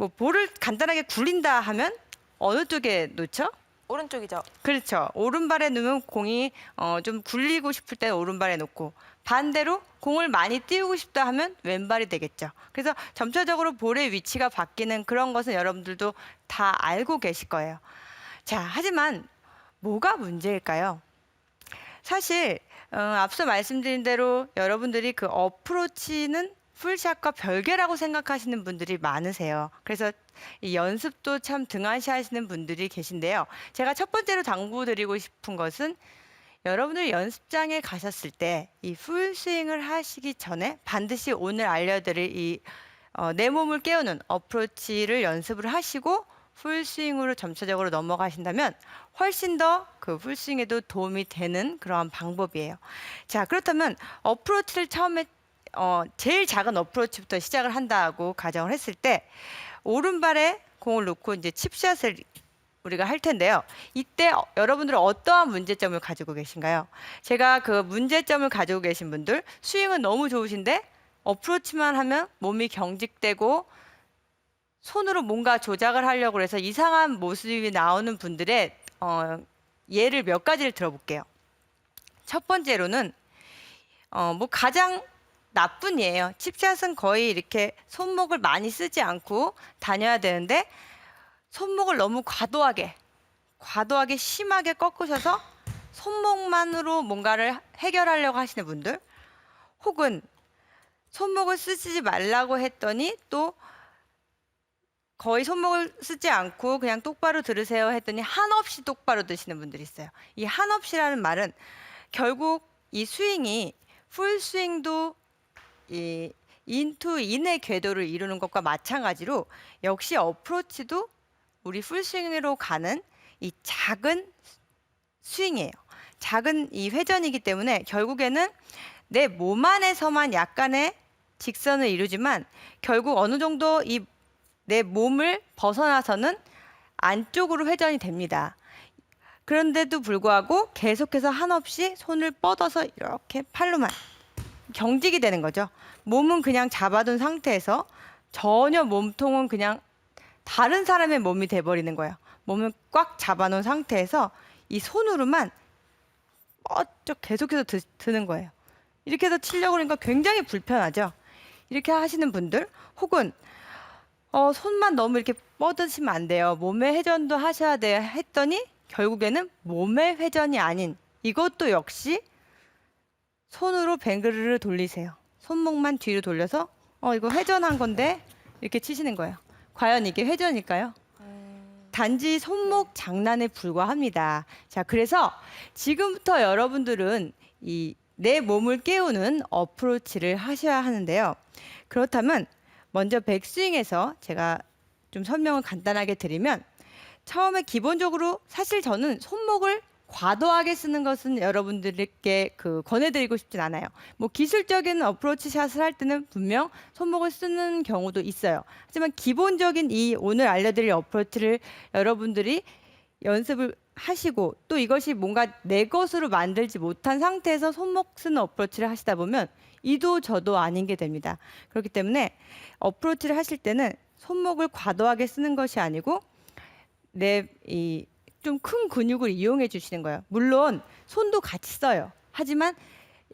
뭐 볼을 간단하게 굴린다 하면 어느 쪽에 놓죠? 오른쪽이죠. 그렇죠. 오른발에 놓으면 공이 좀 굴리고 싶을 때 오른발에 놓고 반대로 공을 많이 띄우고 싶다 하면 왼발이 되겠죠. 그래서 점차적으로 볼의 위치가 바뀌는 그런 것은 여러분들도 다 알고 계실 거예요. 자, 하지만 뭐가 문제일까요? 사실 앞서 말씀드린 대로 여러분들이 그 어프로치는 풀샷과 별개라고 생각하시는 분들이 많으세요. 그래서 이 연습도 참 등한시하시는 분들이 계신데요. 제가 첫 번째로 당부드리고 싶은 것은 여러분들 연습장에 가셨을 때 이 풀스윙을 하시기 전에 반드시 오늘 알려드릴 이 내 몸을 깨우는 어프로치를 연습을 하시고 풀스윙으로 점차적으로 넘어가신다면 훨씬 더 그 풀스윙에도 도움이 되는 그러한 방법이에요. 자, 그렇다면 어프로치를 처음에 제일 작은 어프로치부터 시작을 한다고 가정을 했을 때 오른발에 공을 놓고 이제 칩샷을 우리가 할 텐데요. 이때 여러분들은 어떠한 문제점을 가지고 계신가요? 제가 그 문제점을 가지고 계신 분들, 스윙은 너무 좋으신데 어프로치만 하면 몸이 경직되고 손으로 뭔가 조작을 하려고 해서 이상한 모습이 나오는 분들의 예를 몇 가지를 들어볼게요. 첫 번째로는 뭐 가장 나쁜 예예요. 칩샷은 거의 이렇게 손목을 많이 쓰지 않고 다녀야 되는데 손목을 너무 과도하게 심하게 꺾으셔서 손목만으로 뭔가를 해결하려고 하시는 분들, 혹은 손목을 쓰지 말라고 했더니 또 거의 손목을 쓰지 않고 그냥 똑바로 들으세요 했더니 한없이 똑바로 드시는 분들이 있어요. 이 한없이라는 말은 결국 이 스윙이 풀스윙도 이 인투 인의 궤도를 이루는 것과 마찬가지로 역시 어프로치도 우리 풀스윙으로 가는 이 작은 스윙이에요. 작은 이 회전이기 때문에 결국에는 내 몸 안에서만 약간의 직선을 이루지만 결국 어느 정도 이 내 몸을 벗어나서는 안쪽으로 회전이 됩니다. 그런데도 불구하고 계속해서 한없이 손을 뻗어서 이렇게 팔로만 경직이 되는 거죠. 몸은 그냥 잡아둔 상태에서 전혀 몸통은 그냥 다른 사람의 몸이 돼버리는 거예요. 몸을 꽉 잡아놓은 상태에서 이 손으로만 뻗쩍 계속해서 드는 거예요. 이렇게 해서 치려고 그러니까 굉장히 불편하죠. 이렇게 하시는 분들, 혹은 손만 너무 이렇게 뻗으시면 안 돼요. 몸의 회전도 하셔야 돼요 했더니 결국에는 몸의 회전이 아닌 이것도 역시 손으로 뱅그르르 돌리세요. 손목만 뒤로 돌려서 이거 회전한 건데 이렇게 치시는 거예요. 과연 이게 회전일까요? 단지 손목 장난에 불과합니다. 자, 그래서 지금부터 여러분들은 이 내 몸을 깨우는 어프로치를 하셔야 하는데요. 그렇다면 먼저 백스윙에서 제가 좀 설명을 간단하게 드리면 처음에 기본적으로 사실 저는 손목을 과도하게 쓰는 것은 여러분들께 권해드리고 싶진 않아요. 뭐 기술적인 어프로치 샷을 할 때는 분명 손목을 쓰는 경우도 있어요. 하지만 기본적인 이 오늘 알려드릴 어프로치를 여러분들이 연습을 하시고 또 이것이 뭔가 내 것으로 만들지 못한 상태에서 손목 쓰는 어프로치를 하시다 보면 이도 저도 아닌 게 됩니다. 그렇기 때문에 어프로치를 하실 때는 손목을 과도하게 쓰는 것이 아니고 내 이 좀 큰 근육을 이용해 주시는 거예요. 물론 손도 같이 써요. 하지만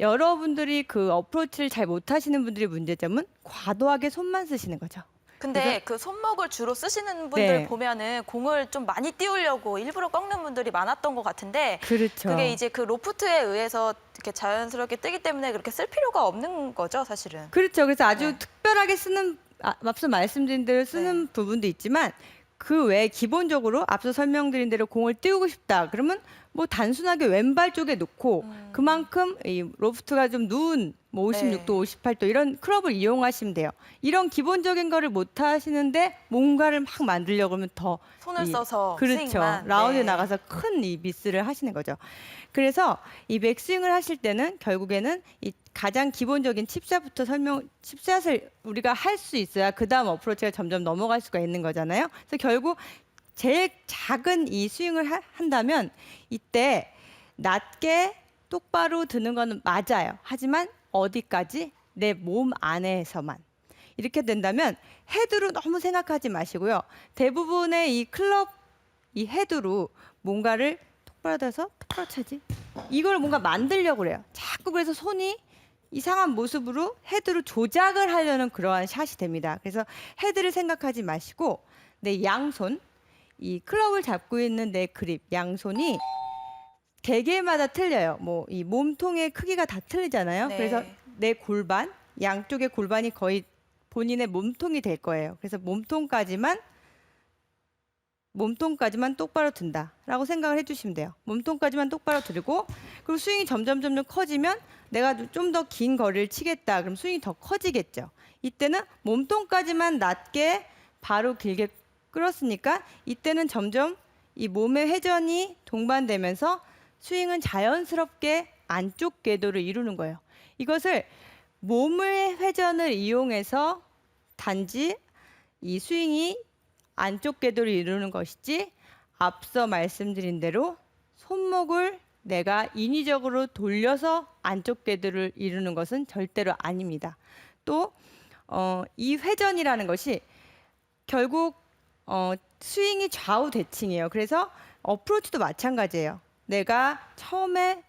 여러분들이 그 어프로치를 잘 못하시는 분들의 문제점은 과도하게 손만 쓰시는 거죠. 근데 그 손목을 주로 쓰시는 분들 네. 보면은 공을 좀 많이 띄우려고 일부러 꺾는 분들이 많았던 것 같은데 그렇죠. 그게 이제 그 로프트에 의해서 이렇게 자연스럽게 뜨기 때문에 그렇게 쓸 필요가 없는 거죠, 사실은. 그렇죠. 그래서 아주 네. 특별하게 쓰는 앞서 말씀드린 대로 쓰는 부분도 있지만 그 외에 기본적으로 앞서 설명드린 대로 공을 띄우고 싶다. 그러면 뭐 단순하게 왼발 쪽에 놓고 그만큼 이 로프트가 좀 누운 뭐 56도, 58도 이런 클럽을 이용하시면 돼요. 이런 기본적인 거를 못 하시는데 뭔가를 막 만들려고 하면 더 손을 써서 그렇죠. 스윙만. 라운드에 네. 나가서 큰 이 미스를 하시는 거죠. 그래서 이 백스윙을 하실 때는 결국에는 이 가장 기본적인 칩샷부터 칩샷을 우리가 할 수 있어야 그 다음 어프로치가 점점 넘어갈 수가 있는 거잖아요. 그래서 결국 제일 작은 이 스윙을 한다면 이때 낮게 똑바로 드는 거는 맞아요. 하지만 어디까지? 내 몸 안에서만. 이렇게 된다면 헤드로 너무 생각하지 마시고요. 대부분의 이 클럽 이 헤드로 뭔가를 똑바로 대서 똑바로 차지. 이걸 뭔가 만들려고 그래요. 자꾸 그래서 손이 이상한 모습으로 헤드로 조작을 하려는 그러한 샷이 됩니다. 그래서 헤드를 생각하지 마시고 내 양손, 이 클럽을 잡고 있는 내 그립, 양손이 개개마다 틀려요. 뭐 이 몸통의 크기가 다 틀리잖아요. 네. 그래서 내 골반, 양쪽의 골반이 거의 본인의 몸통이 될 거예요. 그래서 몸통까지만 똑바로 든다라고 생각을 해주시면 돼요. 몸통까지만 똑바로 들고 그리고 스윙이 점점 커지면 내가 좀 더 긴 거리를 치겠다. 그럼 스윙이 더 커지겠죠. 이때는 몸통까지만 낮게 바로 길게 끌었으니까 이때는 점점 이 몸의 회전이 동반되면서 스윙은 자연스럽게 안쪽 궤도를 이루는 거예요. 이것을 몸의 회전을 이용해서 단지 이 스윙이 안쪽 궤도를 이루는 것이지 앞서 말씀드린 대로 손목을 내가 인위적으로 돌려서 안쪽 궤도를 이루는 것은 절대로 아닙니다. 또 이 회전이라는 것이 결국 스윙이 좌우 대칭이에요. 그래서 어프로치도 마찬가지예요. 내가 처음에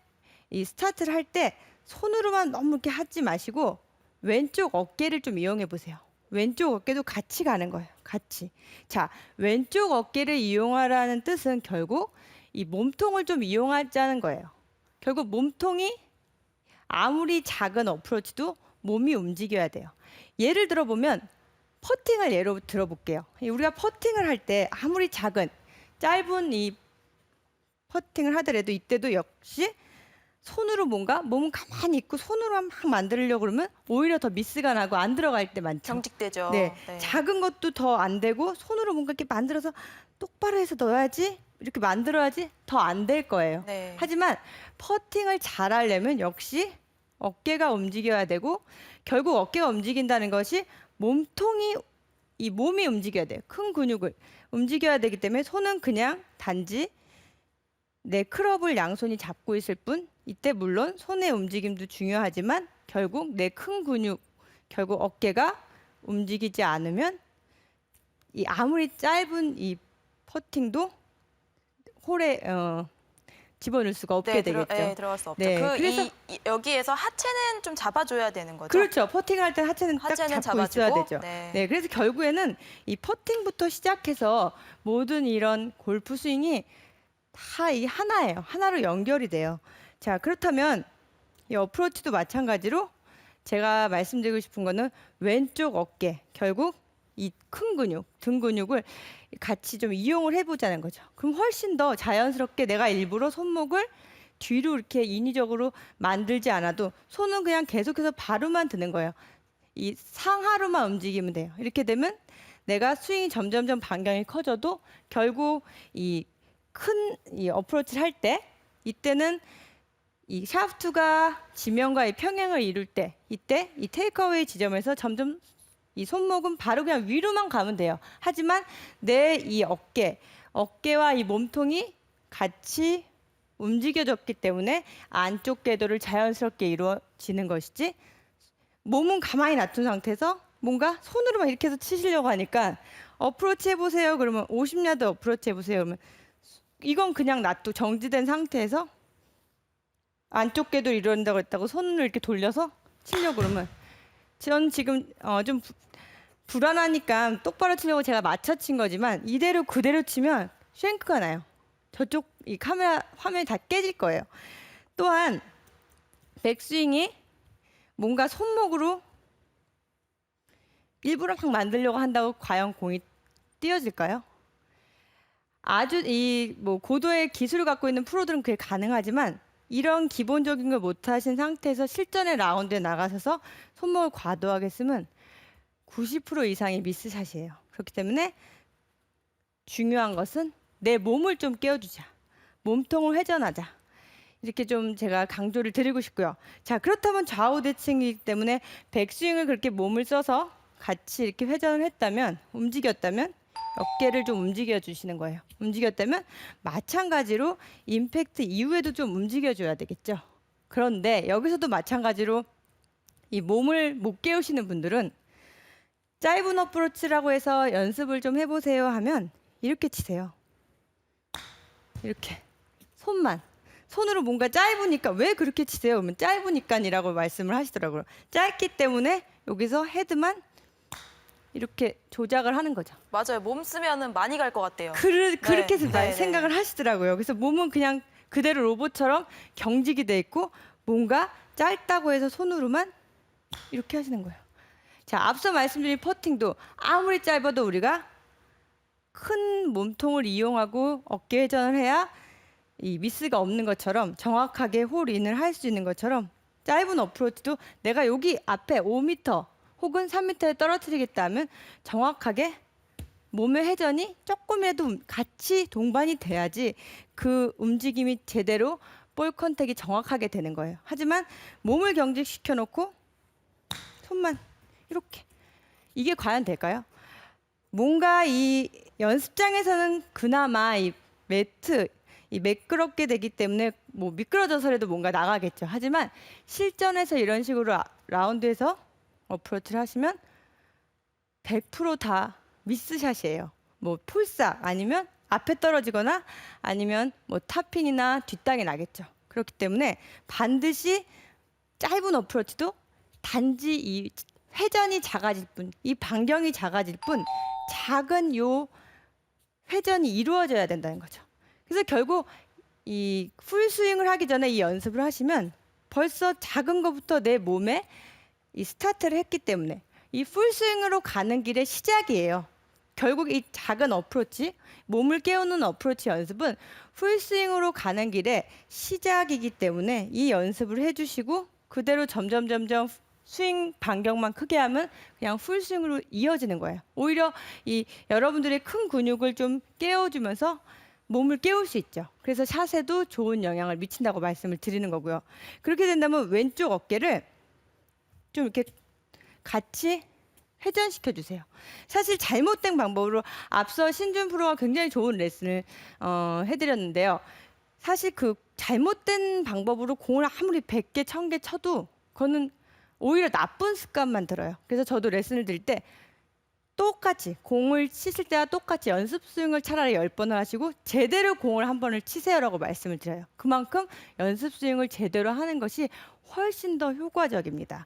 이 스타트를 할 때 손으로만 너무 이렇게 하지 마시고 왼쪽 어깨를 좀 이용해 보세요. 왼쪽 어깨도 같이 가는 거예요. 같이. 자, 왼쪽 어깨를 이용하라는 뜻은 결국 이 몸통을 좀 이용하자는 거예요. 결국 몸통이 아무리 작은 어프로치도 몸이 움직여야 돼요. 예를 들어 보면 퍼팅을 예로 들어볼게요. 우리가 퍼팅을 할 때 아무리 작은 짧은 이 퍼팅을 하더라도 이때도 역시 손으로 뭔가 몸은 가만히 있고 손으로 막 만들려고 그러면 오히려 더 미스가 나고 안 들어갈 때 많죠. 경직되죠. 네, 작은 것도 더 안 되고 손으로 뭔가 이렇게 만들어서 똑바로 해서 넣어야지 이렇게 만들어야지 더 안 될 거예요. 네. 하지만 퍼팅을 잘하려면 역시 어깨가 움직여야 되고 결국 어깨가 움직인다는 것이 몸통이 이 몸이 움직여야 돼요. 큰 근육을 움직여야 되기 때문에 손은 그냥 단지 내 클럽을 양손이 잡고 있을 뿐 이때 물론 손의 움직임도 중요하지만 결국 내 큰 근육 결국 어깨가 움직이지 않으면 이 아무리 짧은 이 퍼팅도 홀에 집어넣을 수가 없게 되겠죠. 들어갈 수 없죠. 네, 그래서 여기에서 하체는 좀 잡아줘야 되는 거죠. 그렇죠. 퍼팅할 때 하체는 딱 하체는 잡고 있어야 잡아주고, 되죠. 네. 네, 그래서 결국에는 이 퍼팅부터 시작해서 모든 이런 골프 스윙이 다 이 하나예요. 하나로 연결이 돼요. 자, 그렇다면 이 어프로치도 마찬가지로 제가 말씀드리고 싶은 거는 왼쪽 어깨, 결국 이 큰 근육, 등 근육을 같이 좀 이용을 해보자는 거죠. 그럼 훨씬 더 자연스럽게 내가 일부러 손목을 뒤로 이렇게 인위적으로 만들지 않아도 손은 그냥 계속해서 바로만 드는 거예요. 이 상하로만 움직이면 돼요. 이렇게 되면 내가 스윙이 점점점 반경이 커져도 결국 이 큰 이 어프로치를 할 때 이때는 이 샤프트가 지면과의 평행을 이룰 때 이때 이 테이크어웨이 지점에서 점점 이 손목은 바로 그냥 위로만 가면 돼요. 하지만 내 이 어깨와 이 몸통이 같이 움직여졌기 때문에 안쪽 궤도를 자연스럽게 이루어지는 것이지 몸은 가만히 놔둔 상태에서 뭔가 손으로만 이렇게 해서 치시려고 하니까 어프로치 해보세요. 그러면 50야드 어프로치 해보세요. 그러면 이건 그냥 놔두 정지된 상태에서 안쪽 궤도를 이룬다고 했다고 손을 이렇게 돌려서 치려고 그러면 전 지금 좀 불안하니까 똑바로 치려고 제가 맞춰 친 거지만 이대로 그대로 치면 쉔크가 나요. 저쪽 이 카메라 화면이 다 깨질 거예요. 또한 백스윙이 뭔가 손목으로 일부러 막 만들려고 한다고 과연 공이 띄어질까요? 아주 이 뭐 고도의 기술을 갖고 있는 프로들은 그게 가능하지만 이런 기본적인 걸 못하신 상태에서 실전의 라운드에 나가셔서 손목을 과도하게 쓰면 90% 이상이 미스샷이에요. 그렇기 때문에 중요한 것은 내 몸을 좀 깨워주자. 몸통을 회전하자. 이렇게 좀 제가 강조를 드리고 싶고요. 자, 그렇다면 좌우 대칭이기 때문에 백스윙을 그렇게 몸을 써서 같이 이렇게 회전을 했다면 움직였다면 어깨를 좀 움직여 주시는 거예요. 움직였다면 마찬가지로 임팩트 이후에도 좀 움직여 줘야 되겠죠. 그런데 여기서도 마찬가지로 이 몸을 못 깨우시는 분들은 짧은 어프로치라고 해서 연습을 좀 해보세요 하면 이렇게 치세요. 이렇게 손만. 손으로 뭔가 짧으니까 왜 그렇게 치세요? 그러면 짧으니까이라고 말씀을 하시더라고요. 짧기 때문에 여기서 헤드만 이렇게 조작을 하는 거죠. 맞아요. 몸 쓰면은 많이 갈 것 같대요. 그렇게 네, 생각을 하시더라고요. 그래서 몸은 그냥 그대로 로봇처럼 경직이 돼 있고 뭔가 짧다고 해서 손으로만 이렇게 하시는 거예요. 자, 앞서 말씀드린 퍼팅도 아무리 짧아도 우리가 큰 몸통을 이용하고 어깨 회전을 해야 이 미스가 없는 것처럼 정확하게 홀인을 할 수 있는 것처럼 짧은 어프로치도 내가 여기 앞에 5m 혹은 3m에 떨어뜨리겠다 하면 정확하게 몸의 회전이 조금이라도 같이 동반이 돼야지 그 움직임이 제대로 볼 컨택이 정확하게 되는 거예요. 하지만 몸을 경직시켜 놓고 손만 이렇게 이게 과연 될까요? 뭔가 이 연습장에서는 그나마 이 매트 이 매끄럽게 되기 때문에 뭐 미끄러져서라도 뭔가 나가겠죠. 하지만 실전에서 이런 식으로 라운드에서 어프로치를 하시면 100%다 미스샷이에요. 뭐 폴싹 아니면 앞에 떨어지거나 아니면 뭐 탑핑이나 뒷땅이 나겠죠. 그렇기 때문에 반드시 짧은 어프로치도 단지 이 회전이 작아질 뿐, 이 반경이 작아질 뿐 작은 요 회전이 이루어져야 된다는 거죠. 그래서 결국 이 풀스윙을 하기 전에 이 연습을 하시면 벌써 작은 것부터 내 몸에 이 스타트를 했기 때문에 이 풀스윙으로 가는 길의 시작이에요. 결국 이 작은 어프로치, 몸을 깨우는 어프로치 연습은 풀스윙으로 가는 길의 시작이기 때문에 이 연습을 해주시고 그대로 점점 스윙 반경만 크게 하면 그냥 풀스윙으로 이어지는 거예요. 오히려 이 여러분들의 큰 근육을 좀 깨워주면서 몸을 깨울 수 있죠. 그래서 샷에도 좋은 영향을 미친다고 말씀을 드리는 거고요. 그렇게 된다면 왼쪽 어깨를 좀 이렇게 같이 회전시켜 주세요. 사실 잘못된 방법으로 앞서 신준 프로가 굉장히 좋은 레슨을 해드렸는데요. 사실 그 잘못된 방법으로 공을 아무리 100개, 1000개 쳐도 그거는 오히려 나쁜 습관만 들어요. 그래서 저도 레슨을 드릴 때 똑같이 공을 치실 때와 똑같이 연습 스윙을 차라리 10번을 하시고 제대로 공을 한 번을 치세요라고 말씀을 드려요. 그만큼 연습 스윙을 제대로 하는 것이 훨씬 더 효과적입니다.